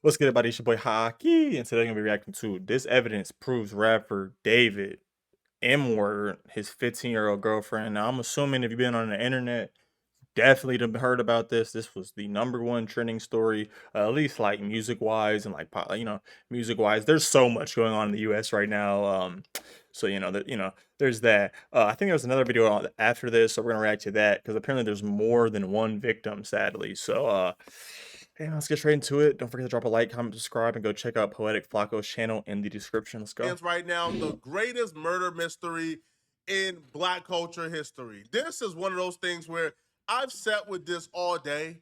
What's good, everybody? It's your boy Haki, and today I'm gonna be reacting to this evidence proves rapper David M-word his 15-year-old girlfriend. Now, I'm assuming if you've been on the internet, definitely done heard about this. This was the #1 trending story, at least like music-wise and like music-wise. There's so much going on in the U.S. right now. So there's that. I think there's another video after this, so we're gonna react to that because apparently there's more than one victim, sadly. So hey, let's get straight into it. Don't forget to drop a like, comment, subscribe, and go check out Poetic Flacco's channel in the description. Let's go. Right now, the greatest murder mystery in Black culture history. This is one of those things where I've sat with this all day,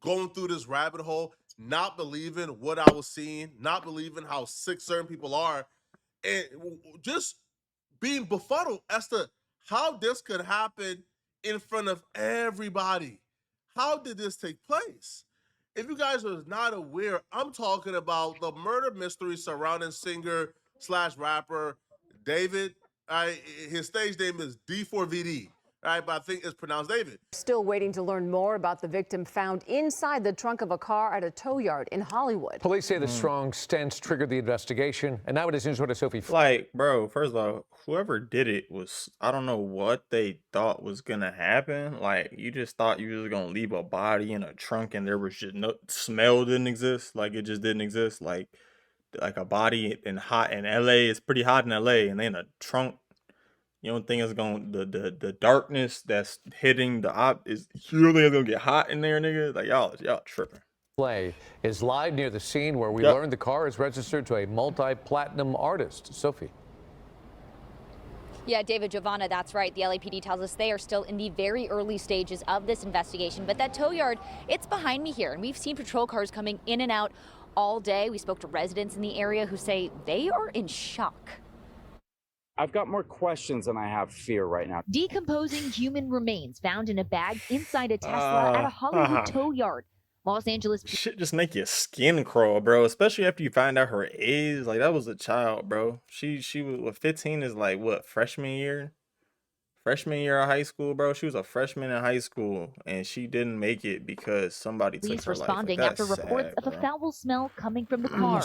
going through this rabbit hole, not believing what I was seeing, not believing how sick certain people are, and just being befuddled as to how this could happen in front of everybody. How did this take place? If you guys are not aware, I'm talking about the murder mystery surrounding singer slash rapper David. His stage name is D4vd, right? But I think it's pronounced David. Still waiting to learn more about the victim found inside the trunk of a car at a tow yard in Hollywood. Police say the strong stench triggered the investigation, and now it is into Sophie. Like, bro, first of all, whoever did it was, I don't know what they thought was gonna happen. Like, you just thought you was gonna leave a body in a trunk and there was just no smell, didn't exist. Like, it just didn't exist. Like a body in LA, it's pretty hot in LA, and then a trunk. You don't think it's going the darkness that's hitting the is surely gonna get hot in there, nigga? Like y'all tripping. Play is live near the scene where we learned the car is registered to a multi-platinum artist. Sophie. Yeah, David, Giovanna, that's right. The LAPD tells us they are still in the very early stages of this investigation. But that tow yard, it's behind me here, and we've seen patrol cars coming in and out all day. We spoke to residents in the area who say they are in shock. I've got more questions than I have fear right now. Decomposing human remains found in a bag inside a Tesla at a Hollywood tow yard. Los Angeles. Shit just make your skin crawl, bro. Especially after you find out her age. Like, that was a child, bro. She was, what, 15 is like, what, freshman year? Freshman year of high school, bro. She was a freshman in high school, and she didn't make it because somebody took her life. Responding like, after reports of a foul smell coming from the car.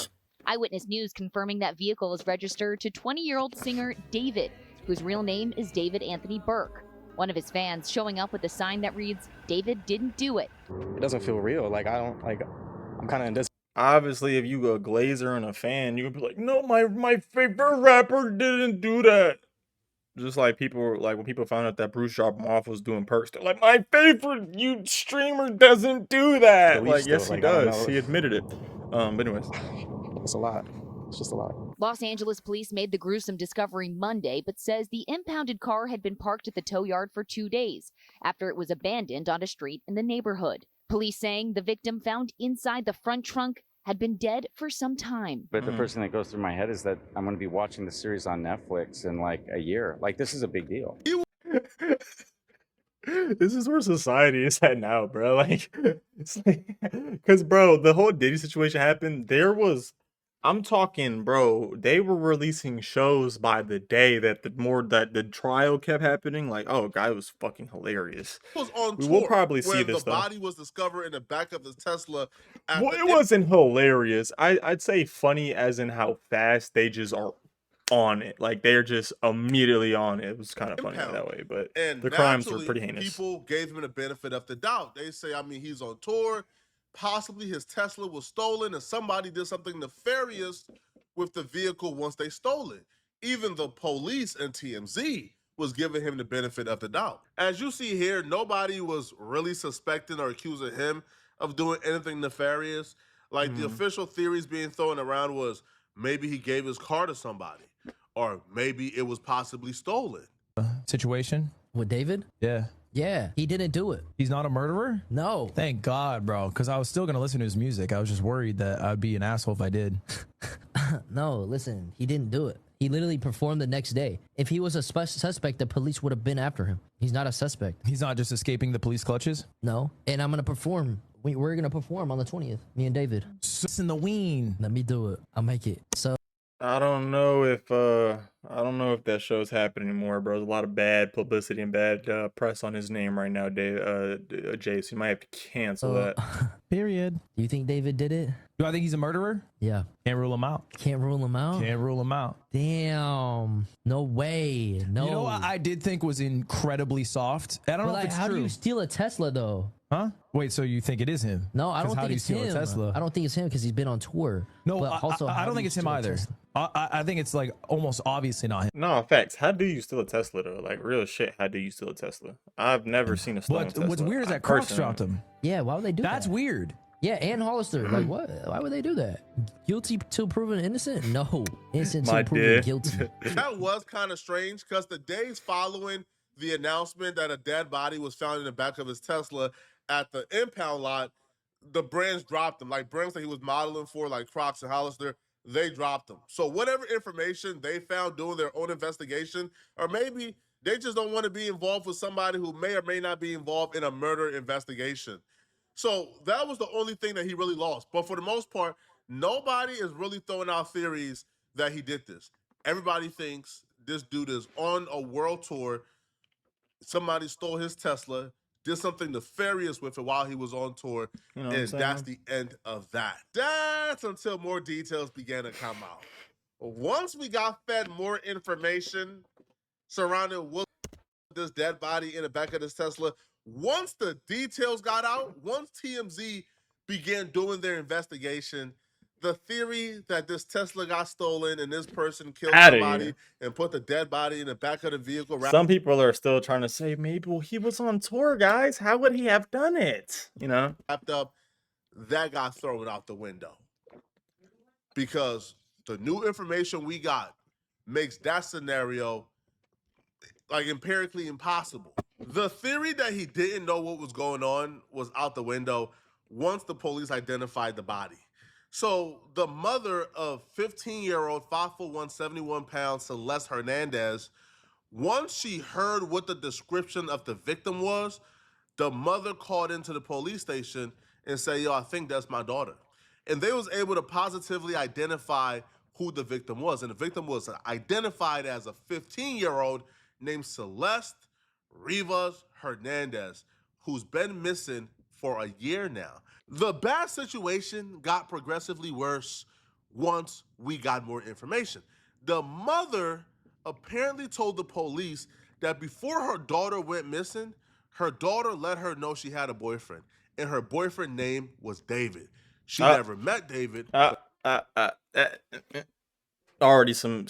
Eyewitness News confirming that vehicle is registered to 20-year-old singer David, whose real name is David Anthony Burke. One of his fans showing up with a sign that reads, "David didn't do it." It doesn't feel real. Like, I'm kind of in this. Obviously, if you a glazer and a fan, you would be like, no, my favorite rapper didn't do that. Just like people, like when people found out that Bruce Sharp-Moff was doing perks, they're like, my favorite streamer doesn't do that. Like, yes, he does. He admitted it. But anyways. It's a lot. It's just a lot. Los Angeles police made the gruesome discovery Monday, but says the impounded car had been parked at the tow yard for 2 days after it was abandoned on a street in the neighborhood. Police saying the victim found inside the front trunk had been dead for some time. But the first thing that goes through my head is that I'm going to be watching the series on Netflix in like a year. Like, this is a big deal. This is where society is at now, bro. Like, it's like, because, bro, the whole Diddy situation happened. I'm talking, bro, they were releasing shows by the day that the trial kept happening. Like, oh, guy was fucking hilarious. Was on we tour will probably see this, the body was discovered in the back of the Tesla. Well, it wasn't hilarious. I'd say funny as in how fast they just are on it. Like, they're just immediately on it. It was kind of funny that way, but the crimes were pretty heinous. People gave him the benefit of the doubt. They say, I mean, he's on tour. Possibly his Tesla was stolen and somebody did something nefarious with the vehicle once they stole it. Even the police and TMZ was giving him the benefit of the doubt. As you see here, nobody was really suspecting or accusing him of doing anything nefarious. Like, the official theories being thrown around was maybe he gave his car to somebody, or maybe it was possibly stolen. Situation with David? Yeah, he didn't do it. He's not a murderer? No. Thank God, bro, because I was still going to listen to his music. I was just worried that I'd be an asshole if I did. No, listen, he didn't do it. He literally performed the next day. If he was a suspect, the police would have been after him. He's not a suspect. He's not just escaping the police clutches? No, and I'm going to perform. We're going to perform on the 20th, me and David. In the ween. Let me do it. I'll make it. So I don't know if that show's happening anymore, bro. There's a lot of bad publicity and bad press on his name right now, Dave. Jace, you might have to cancel that. Period. Do you think David did it? Do I think he's a murderer? Yeah. Can't rule him out. Can't rule him out? Can't rule him out. Damn. No way. No. You know what I did think was incredibly soft? I don't know if it's how true. do you steal a Tesla though? Huh? Wait, so you think it is him? No, I don't how think do you it's steal him. a Tesla? I don't think it's him because he's been on tour. No, But also, I how don't do think you it's him steal a either. Tesla? I think it's like almost obviously not him. No, facts. How do you steal a Tesla though? Like real shit. How do you steal a Tesla? I've never seen a stolen But Tesla. what's weird is I that Crocs personally- dropped him. Yeah, why would they do that? That's weird. Yeah, and Hollister. Like, what? Why would they do that? Guilty till proven innocent? No. Innocent My till proven dear. guilty. That was kind of strange because the days following the announcement that a dead body was found in the back of his Tesla at the impound lot, the brands dropped them. Like brands that he was modeling for, like Crocs and Hollister, they dropped them. So whatever information they found doing their own investigation, or maybe they just don't want to be involved with somebody who may or may not be involved in a murder investigation. So that was the only thing that he really lost. But for the most part, nobody is really throwing out theories that he did this. Everybody thinks this dude is on a world tour. Somebody stole his Tesla, did something nefarious with it while he was on tour, You know what I'm and saying? that's the end of that. That's until more details began to come out. Once we got fed more information surrounding what this dead body in the back of this Tesla, once the details got out, once TMZ began doing their investigation, the theory that this Tesla got stolen and this person killed Outta somebody here. and put the dead body in the back of the vehicle. Some people are still trying to say, maybe well, he was on tour, guys. How would he have done it? You know? Wrapped up, that got thrown out the window. Because the new information we got makes that scenario like empirically impossible. The theory that he didn't know what was going on was out the window once the police identified the body. So the mother of 15-year-old, 5'1", 171-pound Celeste Hernandez, once she heard what the description of the victim was, the mother called into the police station and said, yo, I think that's my daughter. And they was able to positively identify who the victim was. And the victim was identified as a 15-year-old named Celeste Rivas Hernandez, who's been missing for a year now. The bad situation got progressively worse once we got more information. The mother apparently told the police that before her daughter went missing, her daughter let her know she had a boyfriend, and her boyfriend's name was David. She never met David. Already some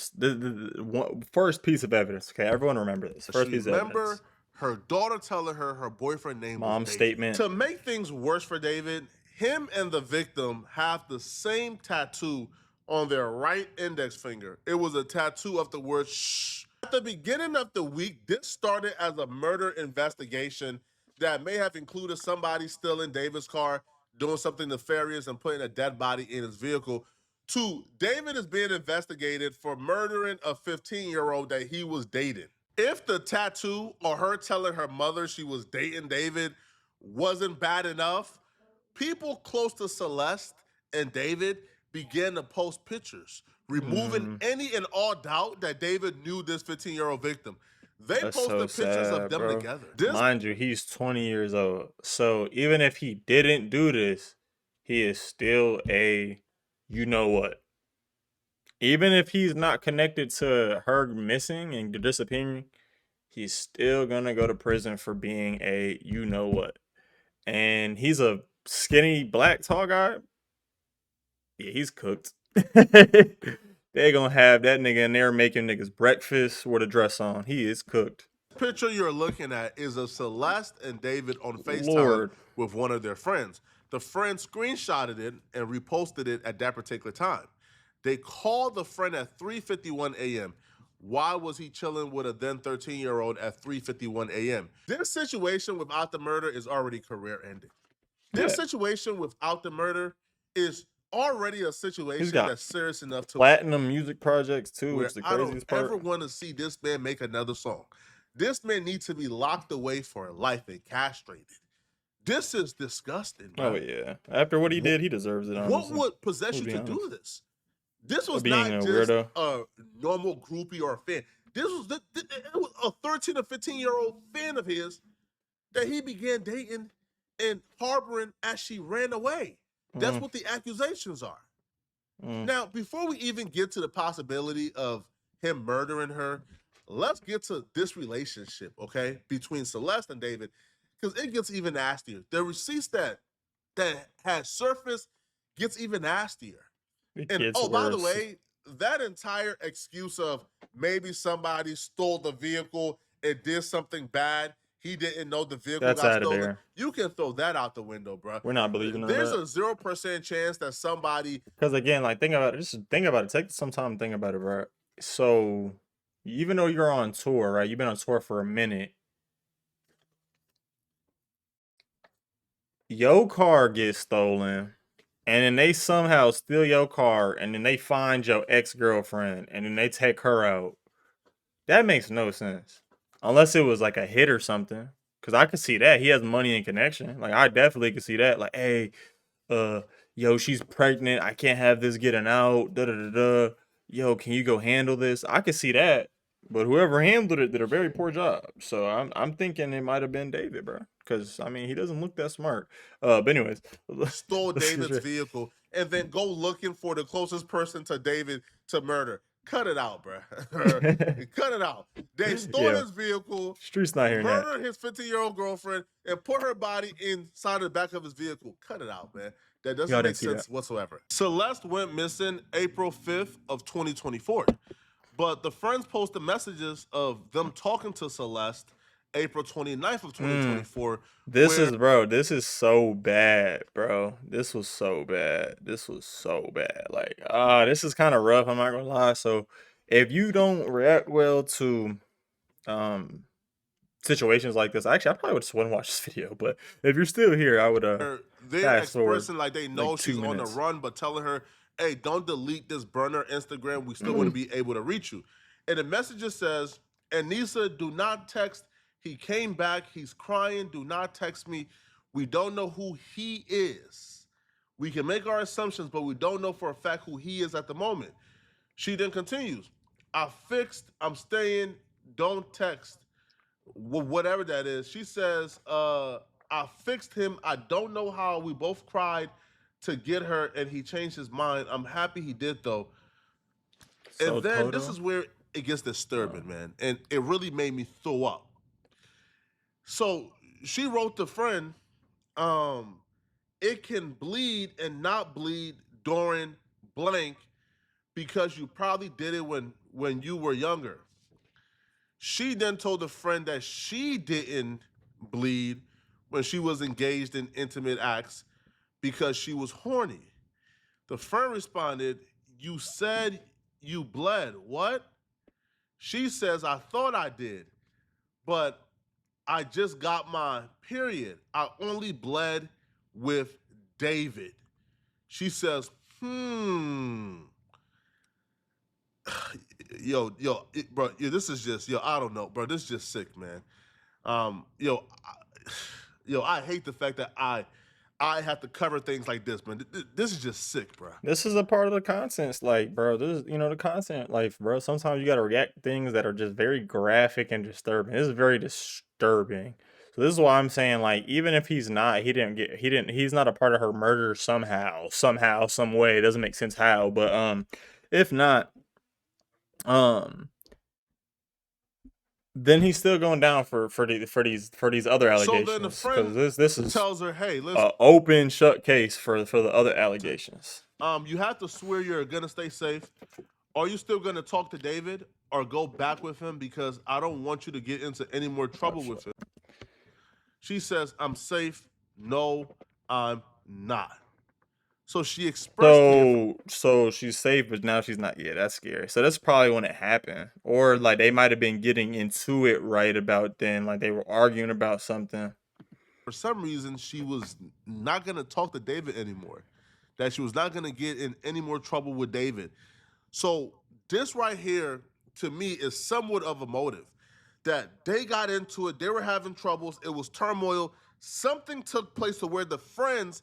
first piece of evidence. Okay, everyone remember this. First piece of evidence. Her daughter telling her boyfriend name Mom's was David. statement. To make things worse for David, him and the victim have the same tattoo on their right index finger. It was a tattoo of the word shh. At the beginning of the week, this started as a murder investigation that may have included somebody stealing David's car, doing something nefarious, and putting a dead body in his vehicle. To David is being investigated for murdering a 15-year-old that he was dating. If the tattoo or her telling her mother she was dating David wasn't bad enough, people close to Celeste and David began to post pictures, removing any and all doubt that David knew this 15-year-old victim. They That's posted so pictures sad, of them bro. together. Mind you, he's 20 years old. So even if he didn't do this, he is still a you know what. Even if he's not connected to her missing and disappearing, he's still gonna go to prison for being a you know what. And he's a skinny black tall guy. Yeah, he's cooked. They gonna have that nigga in there making niggas breakfast with a dress on. He is cooked. Picture you're looking at is of Celeste and David on FaceTime Lord. with one of their friends. The friend screenshotted it and reposted it at that particular time. They called the friend at 3:51 a.m. Why was he chilling with a then 13-year-old at 3:51 a.m.? This situation without the murder is already career ending. This situation without the murder is already a situation got that's serious enough to Platinum music projects too, where which is the I craziest don't part. ever want to see this man make another song. This man needs to be locked away for life and castrated. This is disgusting, bro. Oh yeah. After what he did, he deserves it. What Honestly. would possess you be to do honest. this? This was Being not a just weirdo. a normal groupie or a fan. This was it was a 13 or 15-year-old fan of his that he began dating and harboring as she ran away. That's what the accusations are. Now, before we even get to the possibility of him murdering her, let's get to this relationship, okay, between Celeste and David, because it gets even nastier. The receipts that has surfaced gets even nastier. And by the way, that entire excuse of maybe somebody stole the vehicle and did something bad, he didn't know the vehicle got stolen. You can throw that out the window, bro. We're not believing There's that. a 0% chance that somebody. Because again, like think about it. Just think about it. Take some time to think about it, bro. So even though you're on tour, right? You've been on tour for a minute. Your car gets stolen, and then they somehow steal your car, and then they find your ex-girlfriend, and then they take her out. That makes no sense. Unless it was like a hit or something. Because I could see that. He has money and connection. Like, I definitely could see that. Like, hey, yo, she's pregnant. I can't have this getting out. Da-da-da-da. Yo, can you go handle this? I could see that. But whoever handled it did a very poor job. So I'm thinking it might have been David, bro. Because, I mean, he doesn't look that smart. But anyways. Stole David's vehicle and then go looking for the closest person to David to murder. Cut it out, bro. Cut it out. They stole his vehicle, Street's not hearing that. murdered his 15-year-old girlfriend, and put her body inside the back of his vehicle. Cut it out, man. That doesn't make sense whatsoever. Celeste went missing April 5th of 2024. But the friends posted messages of them talking to Celeste April 29th of 2024. This is so bad, bro. This was so bad. This was so bad. Like, this is kind of rough, I'm not gonna lie. So if you don't react well to situations like this, actually I probably would just want to watch this video, but if you're still here, I would they're expressing like they know like she's on the run, but telling her, hey, don't delete this burner Instagram. We still want to be able to reach you. And the message just says, Anissa, do not text. He came back. He's crying. Do not text me. We don't know who he is. We can make our assumptions, but we don't know for a fact who he is at the moment. She then continues, I fixed. I'm staying. Don't text. Whatever that is. She says, I fixed him. I don't know how. We both cried to get her, and he changed his mind. I'm happy he did, though. So and then this is where it gets disturbing, man. And it really made me throw up. So she wrote to friend, it can bleed and not bleed during blank because you probably did it when you were younger. She then told a friend that she didn't bleed when she was engaged in intimate acts because she was horny. The friend responded, you said you bled. What? She says, I thought I did, but I just got my period. I only bled with David. She says, Yo, bro, this is just, I don't know, bro. This is just sick, man. I hate the fact that I have to cover things like this, man. This is just sick, bro. This is a part of the content, like, bro. This is, the content life, bro. Sometimes you gotta react to things that are just very graphic and disturbing. This is very disturbing. So this is why I'm saying, like, even if he's not a part of her murder somehow, some way. It doesn't make sense how, but if not, then he's still going down for these other allegations. So then the friend this is tells her, hey, listen, an open shut case for the other allegations. You have to swear you're gonna stay safe. Are you still gonna talk to David or go back with him? Because I don't want you to get into any more trouble with him. She says, I'm safe. No, I'm not. So she expressed. So she's safe, but now she's not. Yeah, that's scary. So that's probably when it happened, or like they might have been getting into it right about then, like they were arguing about something. For some reason, she was not gonna talk to David anymore. That she was not gonna get in any more trouble with David. So this right here, to me, is somewhat of a motive. That they got into it, they were having troubles, it was turmoil. Something took place to where the friends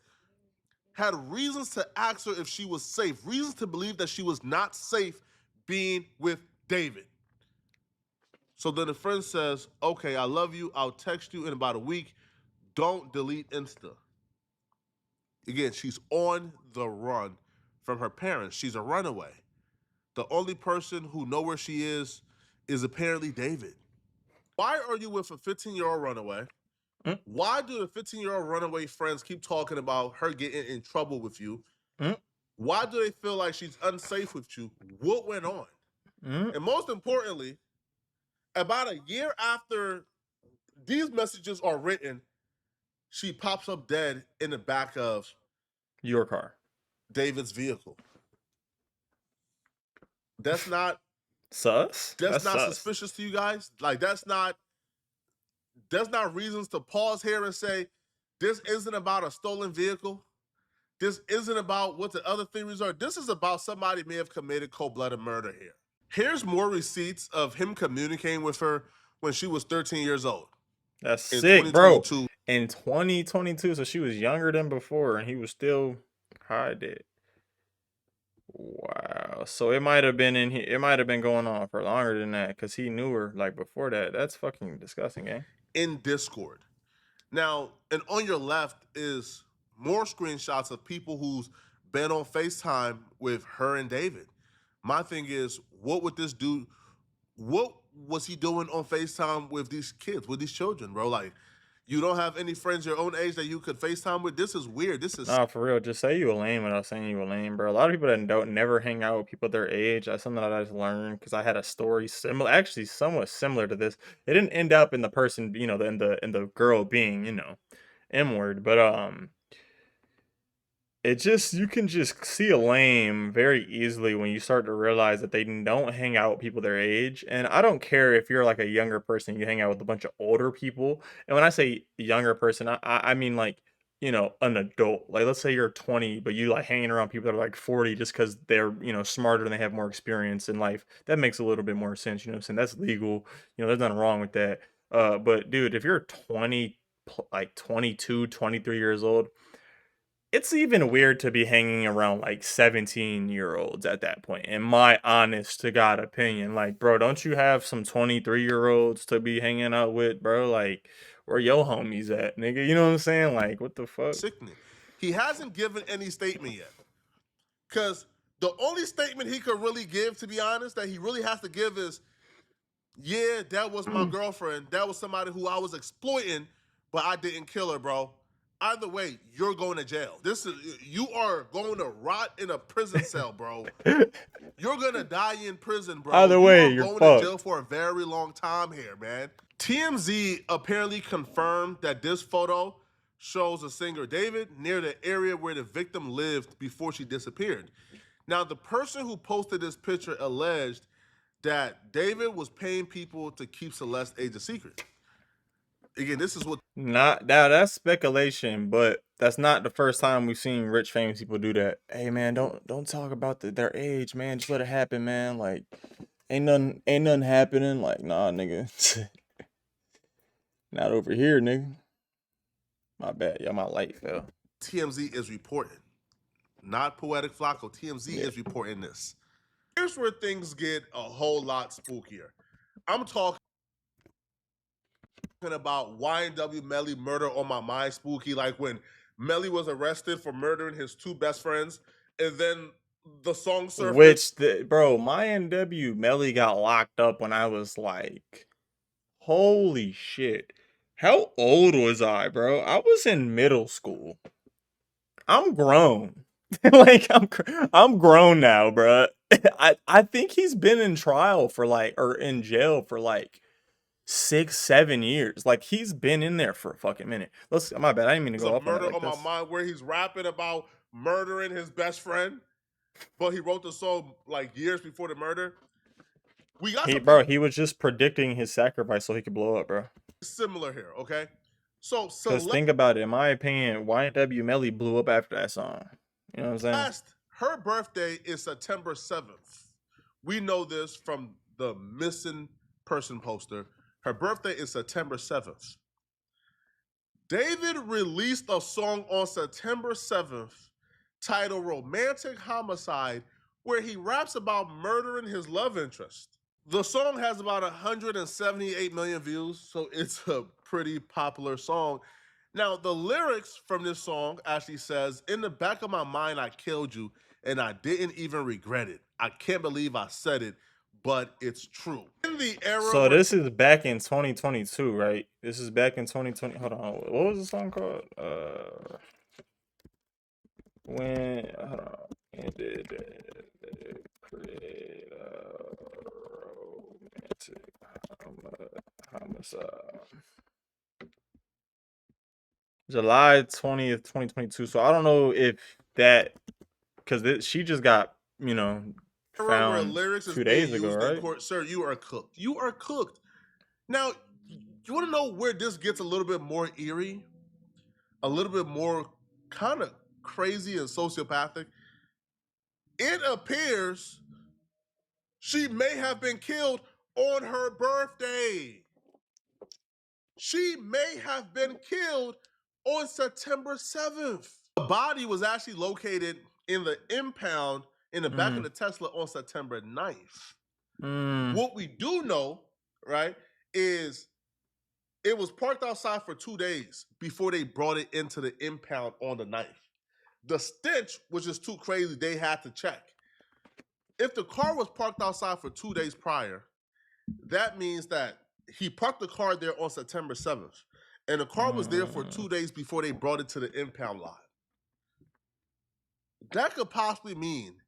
had reasons to ask her if she was safe, reasons to believe that she was not safe being with David. So then the friend says, okay, I love you, I'll text you in about a week. don't delete Insta. Again, she's on the run from her parents. She's a runaway. The only person who know where she is apparently David. Why are you with a 15-year-old runaway? Mm. Why do the 15-year-old runaway friends keep talking about her getting in trouble with you? Mm. Why do they feel like she's unsafe with you? What went on? And most importantly, about a year after these messages are written, she pops up dead in the back of Your car. David's vehicle. That's not sus. That's not sus. suspicious to you guys? Like that's not reasons to pause here and say, this isn't about a stolen vehicle. This isn't about what the other theories are. This is about somebody may have committed cold-blooded murder here. Here's more receipts of him communicating with her when she was 13 years old. That's sick, bro. 2022. In 2022, so she was younger than before, and he was still dead. Wow. So it might have been in here. It might have been going on for longer than that because he knew her like before that. That's fucking disgusting, eh? In Discord. Now, and on your left is more screenshots of people who's been on FaceTime with her and David. My thing is, what would this do? What was he doing on FaceTime with these kids, with these children, bro? Like, you don't have any friends your own age that you could FaceTime with? This is weird. This is... Nah, for real. Just say you a lame without saying you a lame, bro. A lot of people that don't never hang out with people their age. That's something that I just learned because I had a story similar, actually somewhat similar to this. It didn't end up in the person, in the girl being, M-word, but it just, you can just see a lame very easily when you start to realize that they don't hang out with people their age. And I don't care if you're like a younger person, you hang out with a bunch of older people. And when I say younger person, I mean like, an adult. Like, let's say you're 20, but you like hanging around people that are like 40 just because they're, smarter and they have more experience in life. That makes a little bit more sense. You know what I'm saying? That's legal. There's nothing wrong with that. But dude, if you're 20, like 22, 23 years old, it's even weird to be hanging around like 17-year-olds at that point, in my honest to God opinion. Like, bro, don't you have some 23-year-olds to be hanging out with, bro? Like, where your homies at, nigga? You know what I'm saying? Like, what the fuck? Sickening. He hasn't given any statement yet. Because the only statement he could really give, to be honest, that he really has to give is, yeah, that was my girlfriend. That was somebody who I was exploiting, but I didn't kill her, bro. Either way, you're going to jail. You are going to rot in a prison cell, bro. You're going to die in prison, bro. Either way, you're you're going to jail for a very long time here, man. TMZ apparently confirmed that this photo shows the singer David near the area where the victim lived before she disappeared. Now, the person who posted this picture alleged that David was paying people to keep Celeste's age a secret. Again, this is what... Now that's speculation, but that's not the first time we've seen rich, famous people do that. Hey, man, don't talk about their age, man. Just let it happen, man. Like, ain't nothing happening. Like, nah, nigga. Not over here, nigga. My bad. Y'all, my light fell. TMZ is reporting. Not Poetic Flacco. TMZ is reporting this. Here's where things get a whole lot spookier. I'm talking about YNW Melly murder on my mind spooky, like when Melly was arrested for murdering his two best friends, and then the song surfaced. Bro, my NW Melly got locked up when I was like, holy shit. How old was I, bro? I was in middle school. I'm grown. Like, I'm grown now, bro. I think he's been in trial for or in jail for 6-7 years. Like, he's been in there for a fucking minute. My bad. I didn't mean to go up on that. Murder on my mind, where he's rapping about murdering his best friend, but he wrote the song years before the murder. He was just predicting his sacrifice so he could blow up, bro. Similar here, okay? So think about it. In my opinion, YNW Melly blew up after that song. You know what I'm saying? Her birthday is September 7th. We know this from the missing person poster. Her birthday is September 7th. David released a song on September 7th titled Romantic Homicide, where he raps about murdering his love interest. The song has about 178 million views, so it's a pretty popular song. Now, the lyrics from this song actually says, "In the back of my mind, I killed you, and I didn't even regret it. I can't believe I said it, but it's true." In the era So where this is back in 2022, right? This is back in 2020. Hold on. What was the song called? When hold on. It did create romantic homicide. July 20th, 2022. So I don't know if that, because she just got, you know, where found lyrics is 2 being days ago, used in right? court, sir, you are cooked. You are cooked. Now, you want to know where this gets a little bit more eerie, a little bit more kind of crazy and sociopathic? It appears she may have been killed on her birthday. She may have been killed on September 7th. The body was actually located in the impound in the back of the Tesla on September 9th. What we do know, right, is it was parked outside for 2 days before they brought it into the impound on the 9th. The stench was just too crazy. They had to check. If the car was parked outside for 2 days prior, that means that he parked the car there on September 7th, and the car was there for 2 days before they brought it to the impound lot. That could possibly mean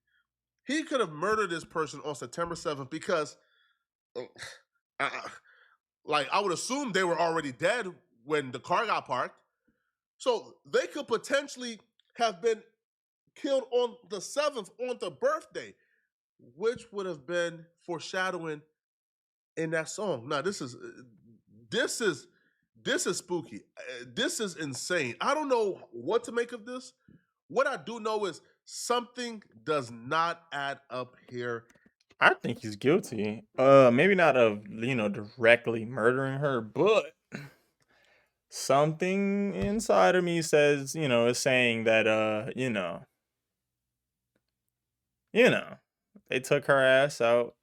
he could have murdered this person on September 7th because, I would assume they were already dead when the car got parked. So they could potentially have been killed on the 7th, on the birthday, which would have been foreshadowing in that song. Now, this is spooky. This is insane. I don't know what to make of this. What I do know is something does not add up here. I think he's guilty. Maybe not of, you know, directly murdering her, but something inside of me says, you know, is saying that, you know, they took her ass out.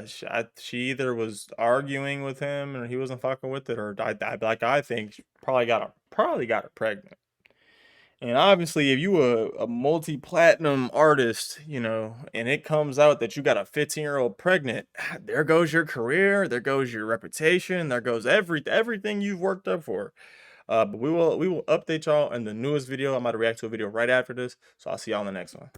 She either was arguing with him or he wasn't fucking with it, or I think she probably got her pregnant. And obviously, if you a multi-platinum artist, you know, and it comes out that you got a 15-year-old pregnant, there goes your career, there goes your reputation, there goes everything you've worked up for. But we will update y'all in the newest video. I'm about to react to a video right after this, so I'll see y'all in the next one.